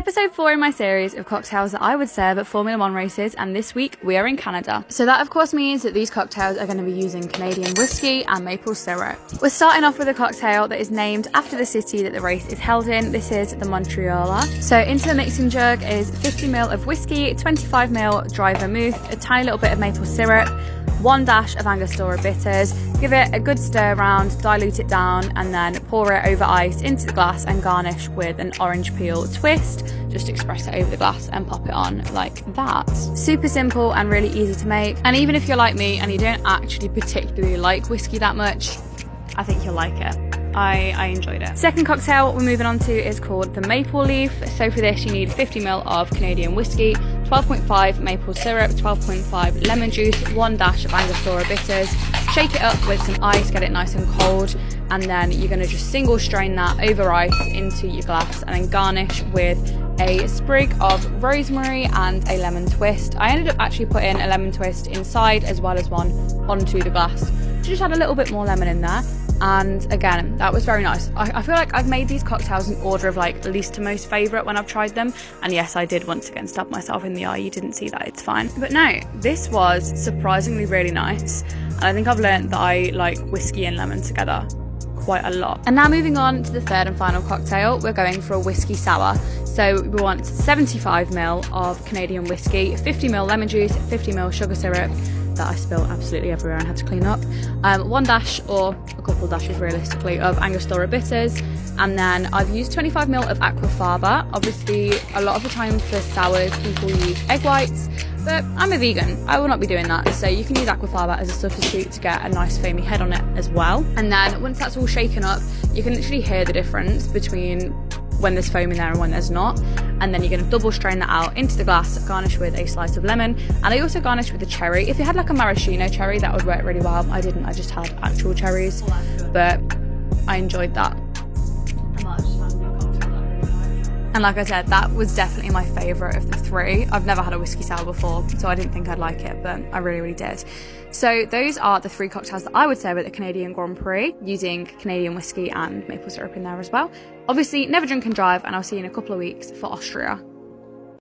Episode 4 in my series of cocktails that I would serve at Formula 1 races, and this week we are in Canada. So that of course means that these cocktails are going to be using Canadian whiskey and maple syrup. We're starting off with a cocktail that is named after the city that the race is held in. This is the Montreal. So into the mixing jug is 50ml of whiskey, 25ml dry vermouth, a tiny little bit of maple syrup, 1 dash of Angostura bitters. Give it a good stir around, dilute it down, and then pour it over ice into the glass and garnish with an orange peel twist. Just express it over the glass and pop it on like that. Super simple and really easy to make. And even if you're like me and you don't actually particularly like whiskey that much, I think you'll like it. I enjoyed it. Second cocktail we're moving on to is called the Maple Leaf. So for this you need 50ml of Canadian whiskey, 12.5 maple syrup, 12.5 lemon juice, 1 dash of Angostura bitters. Shake it up with some ice, get it nice and cold, and then you're going to just single strain that over ice into your glass and then garnish with a sprig of rosemary and a lemon twist. I ended up actually putting a lemon twist inside as well as one onto the glass to just add a little bit more lemon in there. And again, that was very nice. I feel like I've made these cocktails in order of like least to most favourite when I've tried them. And yes, I did once again stab myself in the eye. You didn't see that, it's fine. But no, this was surprisingly really nice. And I think I've learned that I like whiskey and lemon together quite a lot. And now moving on to the third and final cocktail, we're going for a whiskey sour. So we want 75ml of Canadian whiskey, 50ml lemon juice, 50ml sugar syrup, that I spilled absolutely everywhere and had to clean up, 1 dash or a couple dashes realistically of Angostura bitters, and then I've used 25ml of aquafaba. Obviously a lot of the time for sours people use egg whites, but I'm a vegan, I will not be doing that, so you can use aquafaba as a substitute to get a nice foamy head on it as well. And then once that's all shaken up, you can literally hear the difference between when there's foam in there and when there's not, and then you're going to double strain that out into the glass, garnish with a slice of lemon, and I also garnish with a cherry. If you had like a maraschino cherry, that would work really well. I didn't, I just had actual cherries, but I enjoyed that. And like I said, that was definitely my favourite of the three. I've never had a whiskey sour before, so I didn't think I'd like it, but I really, really did. So those are the 3 cocktails that I would serve at the Canadian Grand Prix, using Canadian whiskey and maple syrup in there as well. Obviously, never drink and drive, and I'll see you in a couple of weeks for Austria.